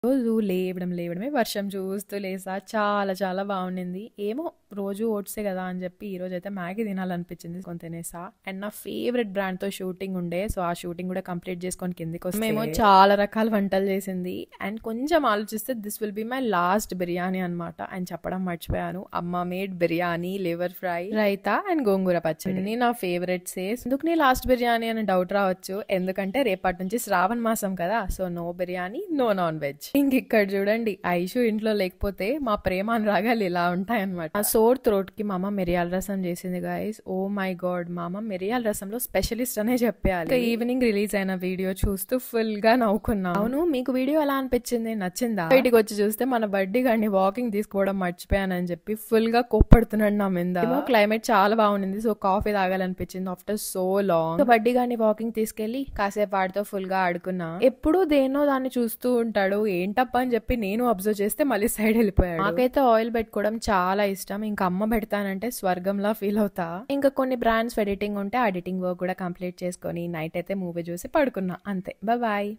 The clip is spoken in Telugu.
రోజు లేవడమే వర్షం చూస్తూ లేసా. చాలా చాలా బాగుండింది. ఏమో రోజు ఓట్సే కదా అని చెప్పి ఈ రోజు అయితే మ్యాగీ తినాలనిపించింది, కొని తినేసా. అండ్ నా ఫేవరెట్ బ్రాండ్ తో షూటింగ్ ఉండే, సో ఆ షూటింగ్ కూడా కంప్లీట్ చేసుకొని కిందికి వస్తే మేము చాలా రకాల వంటలు చేసింది. అండ్ కొంచెం ఆలోచిస్తే this will be my last biryani అనమాట. అండ్ చెప్పడం మర్చిపోయాను, అమ్మ made biryani, liver fry, raita and gongura pachadi నా ఫేవరెట్స్. ఎందుకు నీ లాస్ట్ బిర్యానీ అని డౌట్ రావచ్చు, ఎందుకంటే రేపటి నుంచి శ్రావణ మాసం కదా, so no biryani, no non veg. ఇంక ఇక్కడ చూడండి, ఐషు ఇంట్లో లేకపోతే మా ప్రేమ అనురాగాలు ఇలా ఉంటాయన్నమాట. ఆ సోర్ థ్రోట్ కి మా అమ్మ మిరియాల రసం చేసింది గైస్. ఓ మై గాడ్, మా అమ్మ మిరియాల రసంలో స్పెషలిస్ట్ అనే చెప్పాలి. ఈవినింగ్ రిలీజ్ అయిన వీడియో చూస్తూ ఫుల్ గా నవ్వుకున్నాం. అవును, మీకు వీడియో ఎలా అనిపించింది, నచ్చిందా? బయటికి వచ్చి చూస్తే మన బడ్డీ గారిని వాకింగ్ తీసుకోవడం మర్చిపోయానని చెప్పి ఫుల్ గా కోప్పడుతున్నాడు నా మీద. క్లైమేట్ చాలా బాగుంది, సో కాఫీ తాగాలనిపించింది ఆఫ్టర్ సో లాంగ్. బడ్డీ గారిని వాకింగ్ తీసుకెళ్లి కాసేపు వాడితో ఫుల్ గా ఆడుకున్నా. ఎప్పుడు దేనో దాన్ని చూస్తూ ఉంటాడు, ఏంటప్ప అని చెప్పి నేను అబ్జర్వ్ చేస్తే మళ్ళీ సైడ్ వెళ్ళిపోయాడు. నాకైతే ఆయిల్ పెట్టుకోవడం చాలా ఇష్టం, ఇంకా అమ్మ పెడతానంటే స్వర్గంలా ఫీల్ అవుతా. ఇంకా కొన్ని బ్రాండ్స్ ఎడిటింగ్ ఉంటే ఎడిటింగ్ వర్క్ కూడా కంప్లీట్ చేసుకొని నైట్ అయితే మూవీ చూసి పడుకున్నా. అంతే, బాయ్.